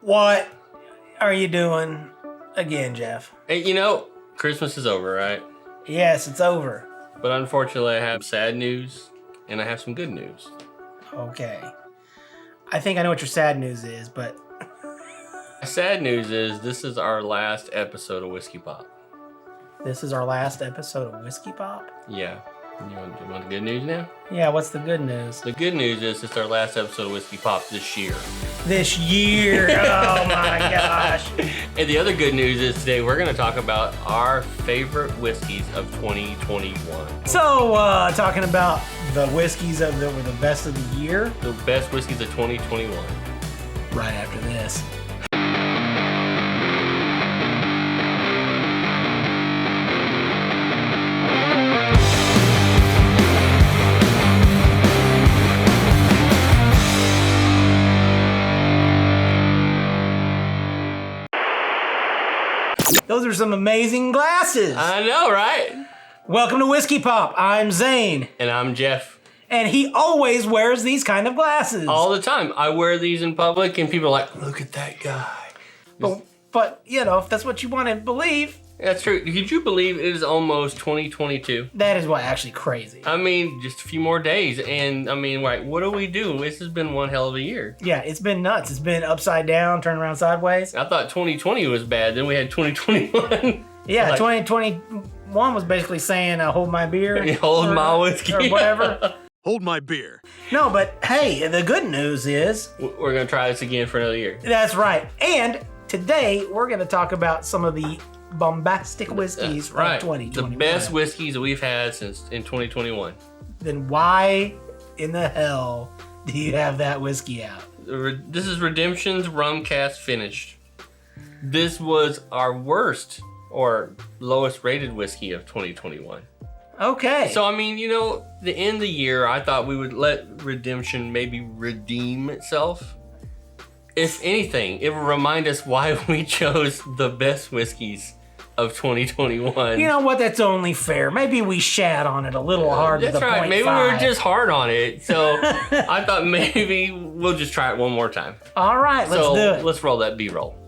What are you doing again, Jeff? Hey, you know, Christmas is over, right? Yes, it's over. But unfortunately, I have sad news and I have some good news. Okay. I think I know what your sad news is, but... Sad news is this is our last episode of Whiskey Pop. This is our last episode of Whiskey Pop? Yeah. You want the good news now? Yeah, what's the good news? The good news is it's our last episode of Whiskey Pop this year. This year? Oh my gosh. And the other good news is today we're going to talk about our favorite whiskeys of 2021. So, talking about the whiskeys that were the best of the year? The best whiskeys of 2021. Right after this. Those are some amazing glasses. I know, right? Welcome to Whiskey Pop. I'm Zane. And I'm Jeff. And he always wears these kind of glasses. All the time. I wear these in public and people are like, look at that guy. But you know, if that's what you want to believe. That's true. Could you believe it is almost 2022? That is what actually crazy. I mean, just a few more days. And I mean, like, what do we do? This has been one hell of a year. Yeah, it's been nuts. It's been upside down, turned around sideways. I thought 2020 was bad. Then we had 2021. Yeah, like, 2021 was basically saying, hold my beer. Hold my whiskey. Or whatever. Hold my beer. No, but hey, the good news is... we're going to try this again for another year. That's right. And today, we're going to talk about some of the bombastic whiskeys of 2021. The best whiskeys that we've had since in 2021. Then why in the hell do you have that whiskey out? This is Redemption's Rum Cast Finished. This was our worst or lowest rated whiskey of 2021. Okay. So, I mean, you know, the end of the year, I thought we would let Redemption maybe redeem itself. If anything, it would remind us why we chose the best whiskeys of 2021. You know what? That's only fair. Maybe we shat on it a little hard. That's to the right. Maybe we 0.5. were just hard on it. So I thought maybe we'll just try it one more time. All right, let's do it. Let's roll that B-roll.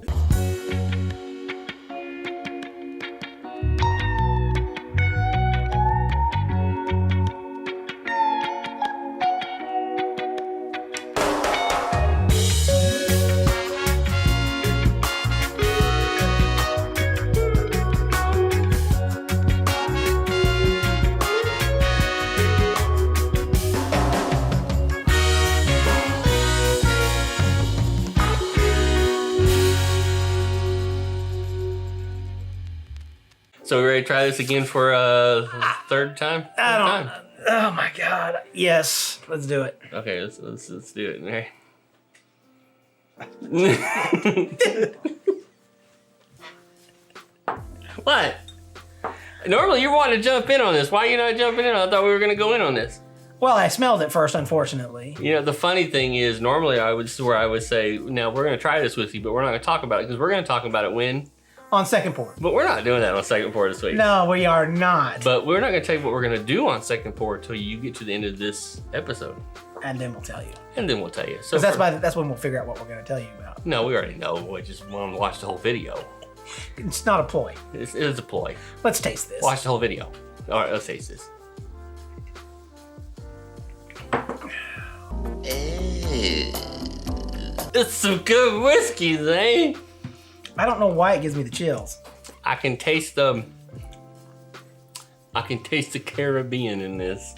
So we ready to try this again for a third time? Oh my God. Yes, let's do it. Okay, let's do it. Okay. What? Normally you want to jump in on this. Why are you not jumping in? I thought we were gonna go in on this. Well, I smelled it first, unfortunately. You know, the funny thing is, normally I would say, now we're gonna try this with you, but we're not gonna talk about it because we're gonna talk about it when? On second pour. But we're not doing that on second pour this week. No, we are not. But we're not gonna tell you what we're gonna do on second pour until you get to the end of this episode. And then we'll tell you. And then we'll tell you. So Because that's when we'll figure out what we're going to tell you about. No, we already know. We just want to watch the whole video. It's not a ploy. It is a ploy. Let's taste this. Watch the whole video. All right, let's taste this. It's some good whiskey, Zane. I don't know why it gives me the chills. I can taste the Caribbean in this.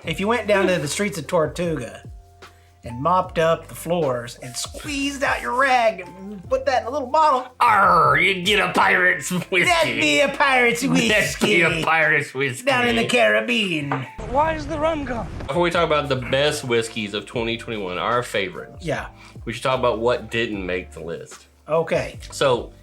If you went down to the streets of Tortuga and mopped up the floors and squeezed out your rag and put that in a little bottle, Arr, you'd get a pirate's whiskey. that'd be a pirate's whiskey. That'd be a pirate's whiskey. Down in the Caribbean. Why is the rum gone? Before we talk about the best whiskeys of 2021, our favorites, Yeah. we should talk about what didn't make the list. Okay. So,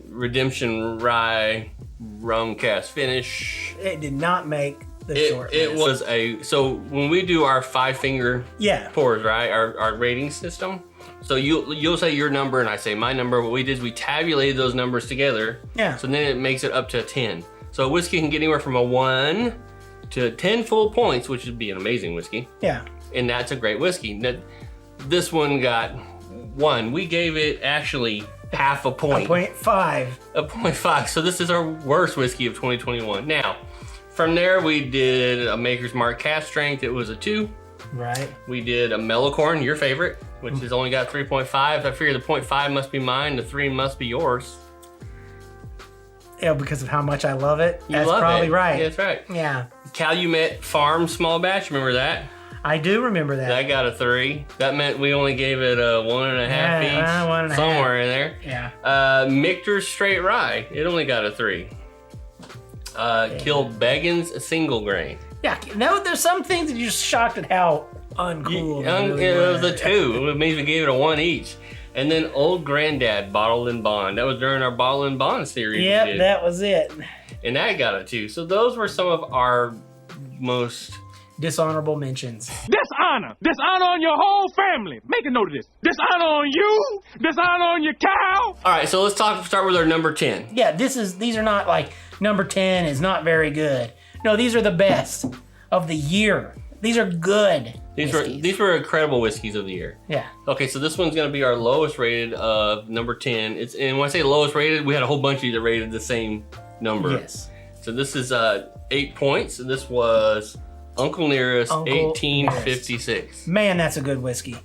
Redemption Rye Rum Cast Finish. It did not make the short It list. was so when we do our 5-finger pours, right? Our rating system. So you'll say your number and I say my number. What we did is we tabulated those numbers together. Yeah. So then it makes it up to a 10. So a whiskey can get anywhere from a 1 to 10 full points, which would be an amazing whiskey. Yeah. And that's a great whiskey. This one got 1. We gave it actually half a point. 0.5. A 0.5. So this is our worst whiskey of 2021. Now, from there we did a Maker's Mark Cask Strength. It was a 2. Right. We did a Mellocorn, your favorite, which has only got 3.5. I figure the 0.5 must be mine, the 3 must be yours. Yeah, because of how much I love it. You That's love probably it. right. Yeah, that's right. Yeah. Calumet Farm Small Batch, remember that? I do remember that. That got a 3. That meant we only gave it a 1.5 each, 1.5. somewhere in there. Yeah. Michter's Straight Rye, it only got a 3. Kilbeggan's Single Grain. Yeah. No, there's some things that you're just shocked at how uncool. It was a 2. It means we gave it a 1 each. And then Old Granddad Bottled and Bond. That was during our Bottled and Bond series. Yep, that was it. And that got a 2. So those were some of our most dishonorable mentions. Dishonor! Dishonor on your whole family! Make a note of this. Dishonor on you! Dishonor on your cow! All right, so let's start with our number 10. Yeah, these are not like number 10 is not very good. No, these are the best of the year. These are good. These were incredible whiskeys of the year. Yeah. Okay, so this one's gonna be our lowest rated of number 10. And when I say lowest rated, we had a whole bunch of these that rated the same number. Yes. So this is 8 points. And this was Uncle Nearest, 1856. Man, that's a good whiskey.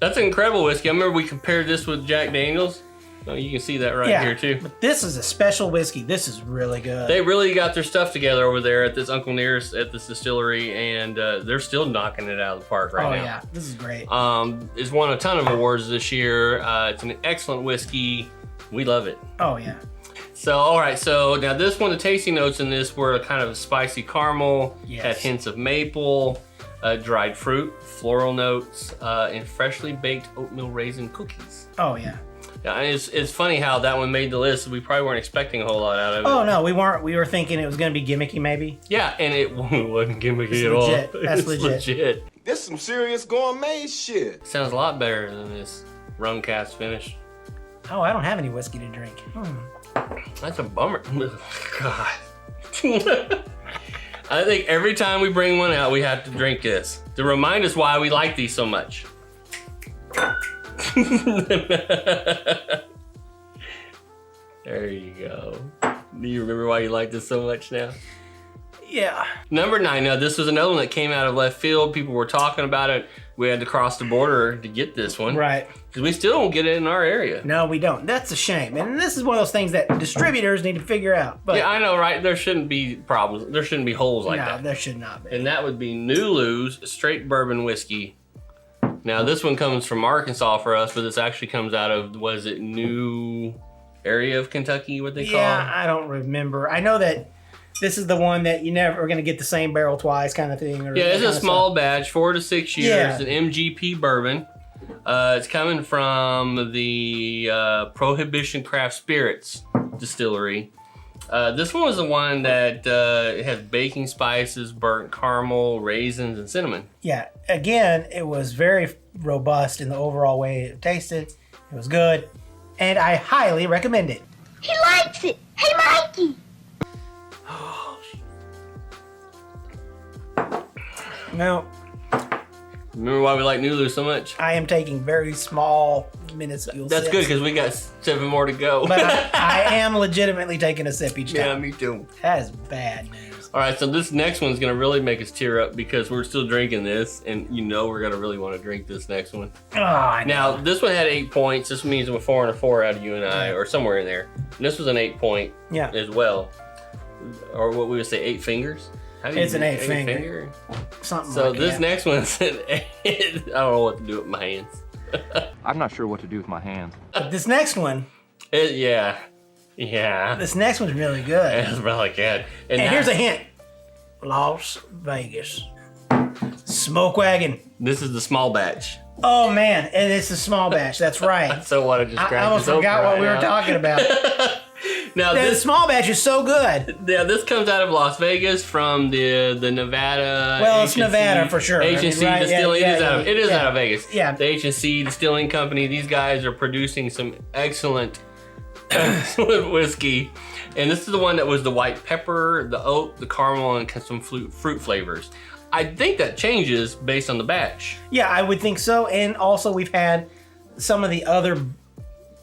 That's an incredible whiskey. I remember we compared this with Jack Daniels. Oh, you can see that right here too. But this is a special whiskey. This is really good. They really got their stuff together over there at this Uncle Nearest at this distillery, and they're still knocking it out of the park right now. Oh yeah, this is great. It's won a ton of awards this year. It's an excellent whiskey. We love it. Oh yeah. So, all right. So now this one, the tasting notes in this were kind of spicy caramel, had hints of maple, dried fruit, floral notes, and freshly baked oatmeal raisin cookies. Oh yeah. Yeah, it's funny how that one made the list. We probably weren't expecting a whole lot out of it. Oh no, we weren't. We were thinking it was going to be gimmicky, maybe. Yeah, and it wasn't gimmicky at legit. all. That's It's legit. This some serious gourmet shit. Sounds a lot better than this rum cast finish. Oh, I don't have any whiskey to drink. That's a bummer. God. I think every time we bring one out, we have to drink this to remind us why we like these so much. There you go. Do you remember why you like this so much now? Yeah. Number 9. Now, this was another one that came out of left field. People were talking about it. We had to cross the border to get this one. Right. Because we still don't get it in our area. No, we don't. That's a shame. And this is one of those things that distributors need to figure out. But Yeah, I know, right? There shouldn't be problems. There shouldn't be holes like no, that. there should not be. And that would be Nulu's Straight Bourbon Whiskey. Now, this one comes from Arkansas for us, but this actually comes out of, was it New area of Kentucky, what they call Yeah, it? I don't remember. I know that this is the one that you never are going to get the same barrel twice kind of thing. Or Yeah, it's that a kind of small stuff. batch, 4 to 6 years, Yeah. an MGP bourbon. It's coming from the Prohibition Craft Spirits distillery. This one was the one that has baking spices, burnt caramel, raisins, and cinnamon. Yeah, again, it was very robust in the overall way it tasted. It was good, and I highly recommend it. He likes it. Hey, Mikey. Now, Remember why we like Nulu so much? I am taking very small, minuscule That's sips. good because we got 7 more to go. But I am legitimately taking a sip each time. Yeah, me too. That is bad news. All right, so this next one's gonna really make us tear up because we're still drinking this, and you know we're gonna really want to drink this next one. Oh, I know. Now, this one had 8 points. This means a 4 and a 4 out of you and I, or somewhere in there. And this was an 8 point Yeah. as well, or what we would say 8 fingers. How do you It's an do 8 finger. Something So like this that. next one's an 8. I don't know what to do with my hands. I'm not sure what to do with my hands. But this next one, Yeah. this next one's really good. It's really good. And that- here's a hint. Las Vegas. Smoke Wagon. This is the small batch. Oh man, and it's a small batch. That's right. So what? I just I cracked almost this open forgot what right we were now. talking about. Now The this, small batch is so good. yeah, this comes out of Las Vegas from the Nevada. Well, it's H&C Nevada for sure. I mean, H&C right, Distilling. yeah, it is yeah. out of Vegas. Yeah. The H&C Distilling Company. These guys are producing some excellent whiskey. And this is the one that was the white pepper, the oak, the caramel, and some fruit flavors. I think that changes based on the batch. Yeah, I would think so. And also, we've had some of the other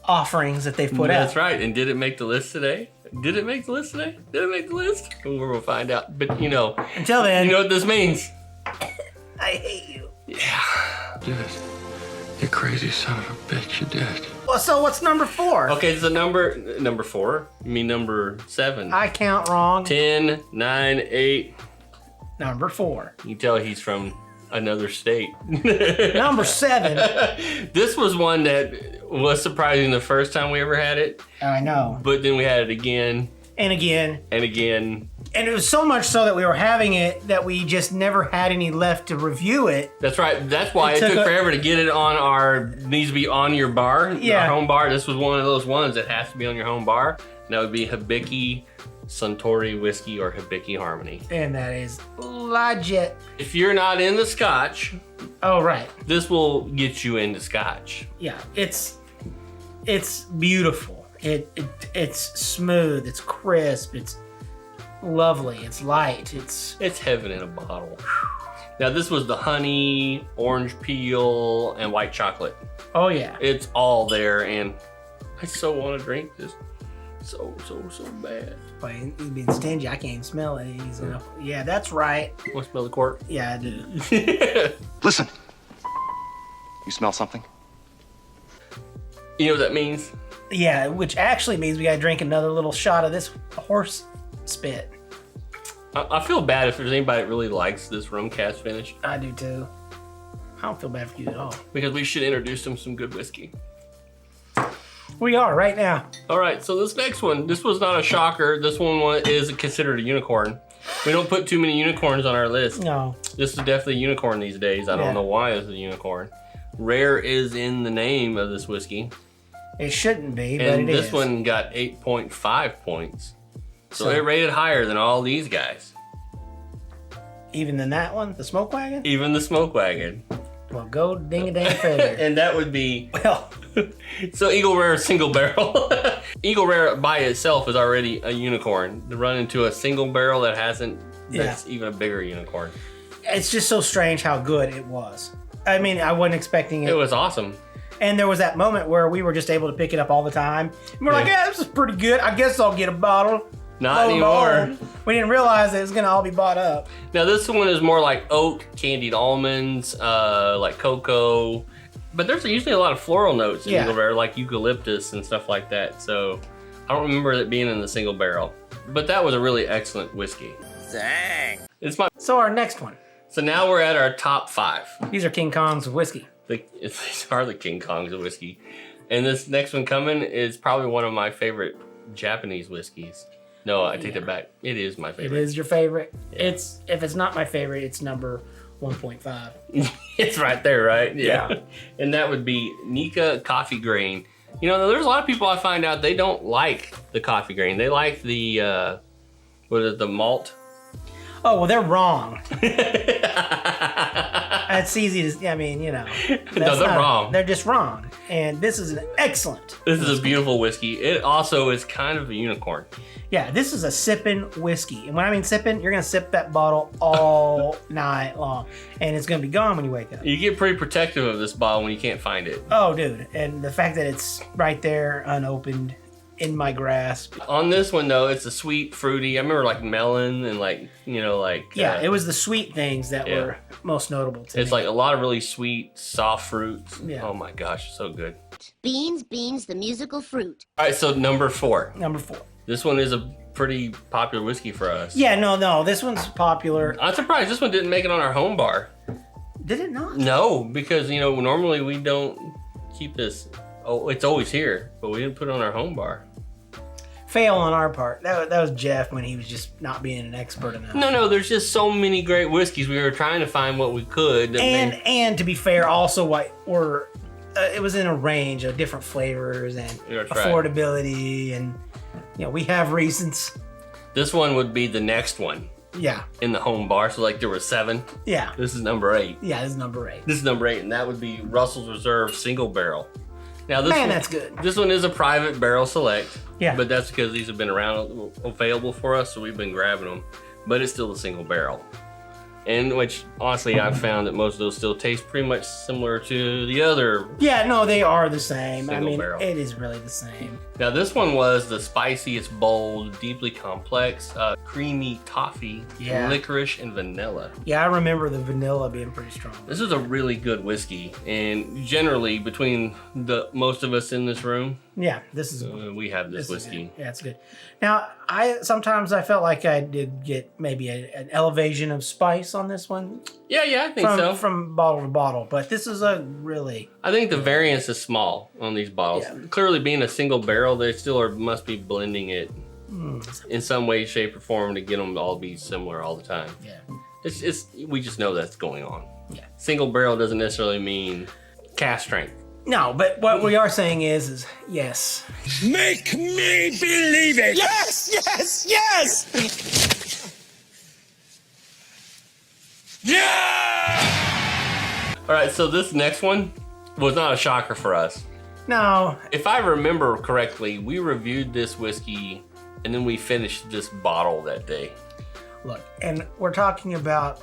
offerings that they've put out. That's right. And did it make the list today? Did it make the list today? Did it make the list? We'll find out. But you know, Until then, you know what this means. I hate you. Yeah. Did it. You crazy son of a bitch, you did. Well, so what's number 4? Okay, so number 4. You mean number 7? I count wrong. 10, 9, 8. Number 4. You can tell he's from another state. Number 7. This was one that was surprising the first time we ever had it, I know. but then we had it again And again. and again. And it was so much so that we were having it that we just never had any left to review it. That's right. That's why It it took took forever to get it on our, needs to be on your bar, Yeah. our home bar. This was one of those ones that has to be on your home bar. And that would be Hibiki Suntory Whiskey or Hibiki Harmony. And that is legit. If you're not into Scotch, Oh, right. this will get you into Scotch. Yeah, it's beautiful. It's smooth. It's crisp. It's lovely. It's light. It's It's heaven in a bottle. Now this was the honey, orange peel, and white chocolate. oh yeah. It's all there, and I so want to drink this so bad. But he's being stingy. I can't even smell it. He's yeah, that's right. Want to smell the cork? Yeah, I do. Listen. You smell something? You know what that means? Yeah, which actually means we gotta drink another little shot of this horse spit. I feel bad if there's anybody that really likes this rum cast finish, I do too. I don't feel bad for you at all. because we should introduce them some good whiskey. We are right now. All right, so this next one, this was not a shocker. This one is considered a unicorn. We don't put too many unicorns on our list. No. This is definitely a unicorn these days. I Yeah. don't know why it's a unicorn. Rare is in the name of this whiskey. It shouldn't be, but And it this is. one got 8.5 points. So So- it rated higher than all these guys. Even than that one, the smoke wagon. Even the Smoke Wagon. Well, go ding a dang feather. And that would be, Well, so Eagle Rare single barrel. Eagle Rare by itself is already a unicorn. To run into a single barrel that hasn't, that's even a bigger unicorn. it's just so strange how good it was. I mean, I wasn't expecting it. It was awesome. And there was that moment where we were just able to pick it up all the time. And we're like, Yeah. yeah, this is pretty good. I guess I'll get a bottle. Not Lo and anymore. behold, we didn't realize that it was going to all be bought up. Now this one is more like oak, candied almonds, like cocoa. But there's usually a lot of floral notes in Yeah. Eagle Rare, like eucalyptus and stuff like that. So I don't remember it being in the single barrel. But that was a really excellent whiskey. Dang. It's my. So our next one. So now we're at our top 5. These are King Kongs of whiskey. These are the King Kongs of whiskey. And this next one coming is probably one of my favorite Japanese whiskeys. No, I take that back. It is my It favorite. is your favorite. It's if it's not my favorite, it's number 1.5. It's right there, right? Yeah. And that would be Nikka coffee grain. You know, there's a lot of people I find out they don't like the coffee grain. They like the, what is it, the malt? Oh, well, they're wrong. It's easy to, I mean, you know. No, they're wrong. They're just wrong. And this is an excellent. This is a beautiful whiskey. It also is kind of a unicorn. Yeah, this is a sipping whiskey. And when I mean sipping, you're going to sip that bottle all night long. And it's going to be gone when you wake up. You get pretty protective of this bottle when you can't find it. Oh, dude. And the fact that it's right there, unopened, in my grasp. On this one, though, it's a sweet, fruity. I remember like melon and like, you know, like... Yeah, it was the sweet things that yeah. were most notable to me. It's like a lot of really sweet, soft fruits. Yeah. Oh my gosh, so good. Beans, the musical fruit. All right, so number 4. Number 4. This one is a pretty popular whiskey for us. Yeah, no, this one's popular. I'm surprised this one didn't make it on our home bar. Did it not? No, because, you know, normally we don't keep this. Oh, it's always here, but we didn't put it on our home bar. Fail on our part. That was Jeff when he was just not being an expert enough. No, there's just so many great whiskeys. We were trying to find what we could. that made- And to be fair, also what were it was in a range of different flavors and That's right. affordability, and you know we have reasons. This one would be the next one Yeah, in the home bar. So like there were 7. yeah, This is number 8. yeah. This is number 8. This is number 8, and that would be Russell's Reserve Single Barrel. Now this Man, one, that's good. This one is a private barrel select. Yeah. But that's because these have been around available for us, so we've been grabbing them. But it's still a single barrel. And which, honestly, I've found that most of those still taste pretty much similar to the other. Yeah, no, they are the same. Single I mean, barrel. it is really the same. Now, this one was the spiciest, bold, deeply complex, creamy toffee, Yeah. licorice, and vanilla. Yeah, I remember the vanilla being pretty strong. This is a really good whiskey, and generally, between the most of us in this room, Yeah, this is we have this is whiskey. good. Yeah, it's good. Now, sometimes I felt like I did get maybe an elevation of spice on this one Yeah, I think so. from bottle to bottle, but this is a really I think the variance is small on these bottles. Yeah. Clearly, being a single barrel, they still must be blending it Mm. in some way, shape, or form to get them to all be similar all the time. yeah. It's we just know that's going on. Yeah. Single barrel doesn't necessarily mean cast strength. No, but what we are saying is yes. Make me believe it! Yes, yes, yes! All right, so this next one was not a shocker for us. No, If I remember correctly, we reviewed this whiskey and then we finished this bottle that day. look, and we're talking about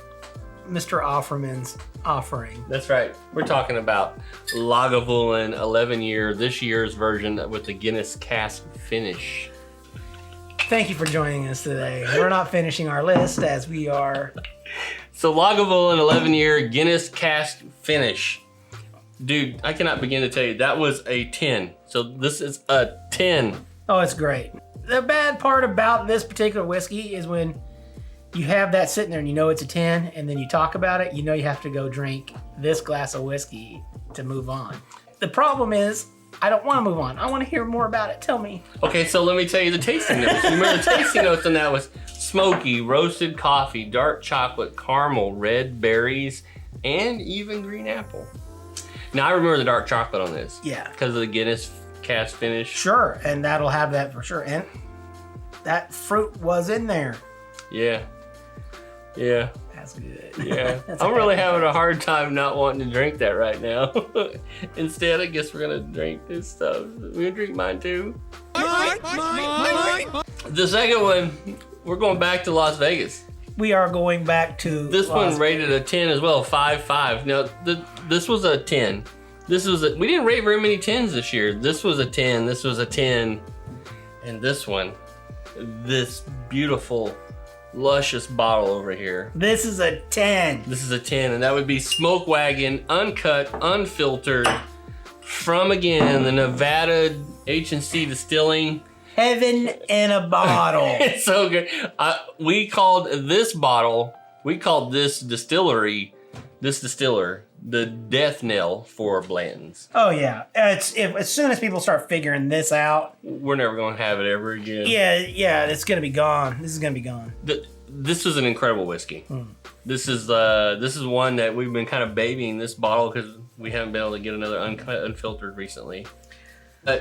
Mr. Offerman's offering. That's right. We're talking about Lagavulin 11 year, this year's version with the Guinness cask finish. Thank you for joining us today. We're not finishing our list as we are. So Lagavulin 11 year Guinness cask finish. Dude, I cannot begin to tell you, that was a 10. So this is a 10. Oh, it's great. The bad part about this particular whiskey is when you have that sitting there and you know it's a 10, and then you talk about it, you know you have to go drink this glass of whiskey to move on. The problem is, I don't want to move on. I want to hear more about it. Tell me. Okay, so let me tell you the tasting notes. You remember the tasting notes on that was smoky, roasted coffee, dark chocolate, caramel, red berries, and even green apple. Now I remember the dark chocolate on this. Yeah. Because of the Guinness cask finish. Sure, and that'll have that for sure. And that fruit was in there. Yeah. Yeah. That's good. Yeah. That's I'm okay. really having a hard time not wanting to drink that right now. Instead, I guess we're gonna drink this stuff. We gonna drink mine too. The second one, we're going back to Las Vegas. We are going back to This Las- one rated a 10 as well, 5.5. Now, this was a 10. We didn't rate very many 10s this year. This was a 10, this was a 10, and this one, this beautiful, luscious bottle over here. This is a 10. This is a 10, and that would be Smoke Wagon, Uncut, Unfiltered, from, again, the Nevada H&C Distilling. Heaven in a bottle. It's so good. We called this distiller, the death knell for Blanton's. Oh yeah. As soon as people start figuring this out, We're never going to have it ever again. yeah, it's gonna be gone. This is gonna be gone. This is an incredible whiskey. This is one that we've been kind of babying this bottle because we haven't been able to get another Uncut, Unfiltered recently.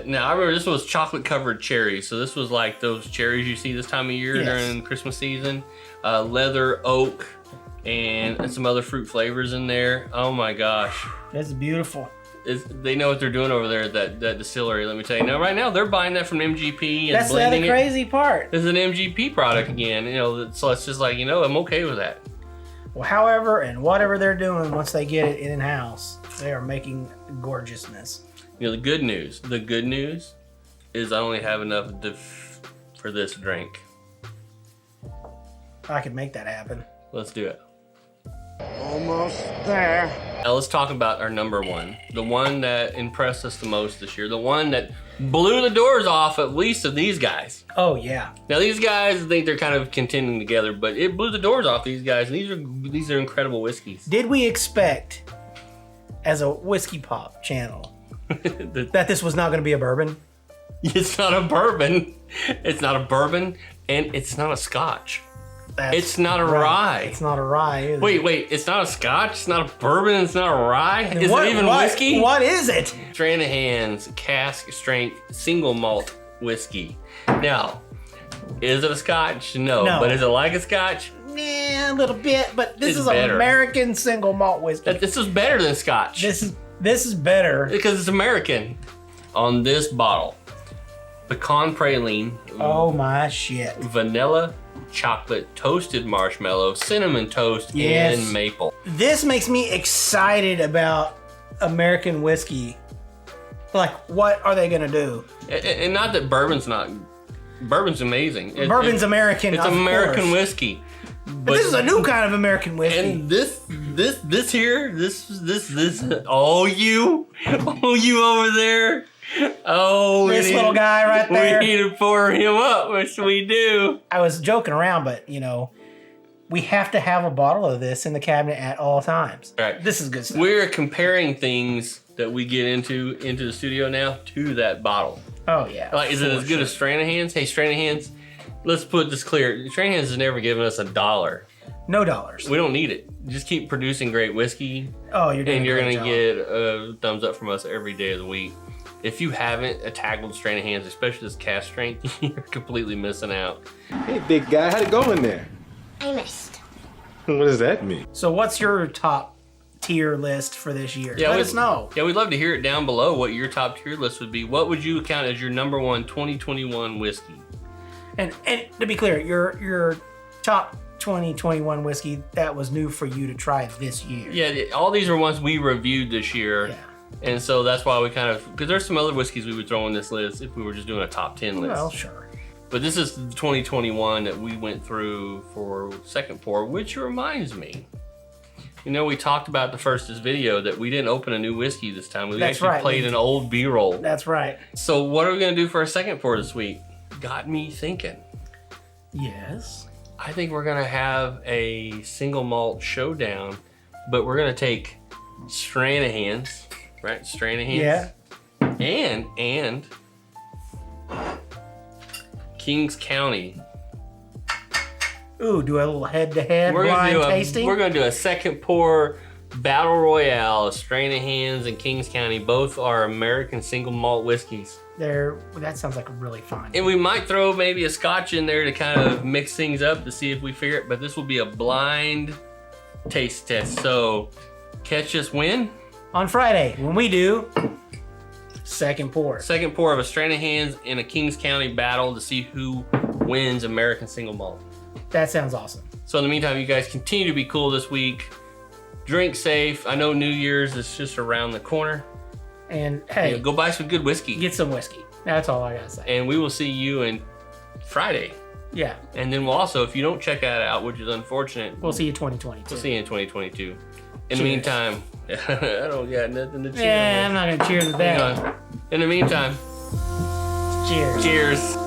Now, I remember this was chocolate covered cherries. So this was like those cherries you see this time of year Yes. during Christmas season. Leather, oak, and some other fruit flavors in there. Oh my gosh. It's beautiful. They know what they're doing over there at that distillery, let me tell you. Now, right now, they're buying that from MGP and That's the blending other it. crazy part. This is an MGP product again, so it's just like, I'm okay with that. Well, however, and whatever they're doing, once they get it in-house, they are making gorgeousness. The good news is I only have enough for this drink. I could make that happen. Let's do it. Almost there. Now let's talk about our number one. The one that impressed us the most this year. The one that blew the doors off at least of these guys. Oh yeah. Now these guys, I think they're kind of contending together, but it blew the doors off these guys. And these are incredible whiskeys. Did we expect, as a whiskey pop channel, that this was not going to be a bourbon? It's not a bourbon. It's not a bourbon, and it's not a scotch. It's not a rye. It's not a rye. Either. Wait, it's not a scotch, it's not a bourbon, it's not a rye? Is What- it even what- whiskey? What is it? Stranahan's cask strength single malt whiskey. Now, is it a scotch? No. No. But is it like a scotch? Nah, a little bit, but this It's is better. American single malt whiskey. This is better than scotch. This is better. Because it's American. On this bottle, pecan praline, Oh my shit. vanilla, chocolate, toasted marshmallow, cinnamon toast, Yes. and maple. This makes me excited about American whiskey. Like, what are they gonna do? And not that bourbon's amazing. Bourbon's American. It's of American course. whiskey. But this is a new kind of American whiskey. And this oh you over there. Oh, This little guy right there. We need to pour him up, which we do. I was joking around, but you know, we have to have a bottle of this in the cabinet at all times. Right. This is good stuff. We're comparing things that we get into the studio now to that bottle. Oh yeah. Like, is it as good as Stranahan's? Hey, Stranahan's, let's put this clear. Stranahan's has never given us $1. No dollars. We don't need it. Just keep producing great whiskey. Oh, you're doing And you're a great gonna get a thumbs up from us every day of the week. If you haven't tackled Stranahan's, especially this cast strength, you're completely missing out. Hey, big guy, how'd it go in there? I missed. What does that mean? So what's your top tier list for this year? Let us know. Yeah, we'd love to hear it down below what your top tier list would be. What would you count as your number one 2021 whiskey? And to be clear, your top 2021 whiskey that was new for you to try this year. Yeah, all these are ones we reviewed this year. Yeah. And so that's why we kind of, because there's some other whiskeys we would throw on this list if we were just doing a top 10 list. Well, sure. But this is the 2021 that we went through for second pour, which reminds me, you know, we talked about the first video that we didn't open a new whiskey this time. We That's actually right. played an old B-roll. That's right. So what are we gonna do for our second pour this week? Got me thinking. Yes. I think we're gonna have a single malt showdown, but we're gonna take Stranahan's, right? Stranahan's. Yeah. And Kings County. Ooh, do a little head-to-head We're blind gonna tasting. We're gonna do a second pour battle royale of Stranahan's and Kings County. Both are American single malt whiskeys. That sounds like really fun. And we might throw maybe a scotch in there to kind of mix things up to see if we figure it, but this will be a blind taste test. So catch us when? On Friday, when we do second pour. Second pour of a Stranahan's and a Kings County battle to see who wins American single malt. That sounds awesome. So in the meantime, you guys continue to be cool this week. Drink safe. I know New Year's is just around the corner. And hey, Go buy some good whiskey. get some whiskey. That's all I gotta say. And we will see you in Friday. Yeah, And then we'll also, if you don't check that out, which is unfortunate, we'll see you 2022. we'll see you in 2022. In the Cheers. meantime, I don't got nothing to cheer Yeah, I'm with. not gonna cheers with Hang that. on. In the meantime, Cheers. cheers.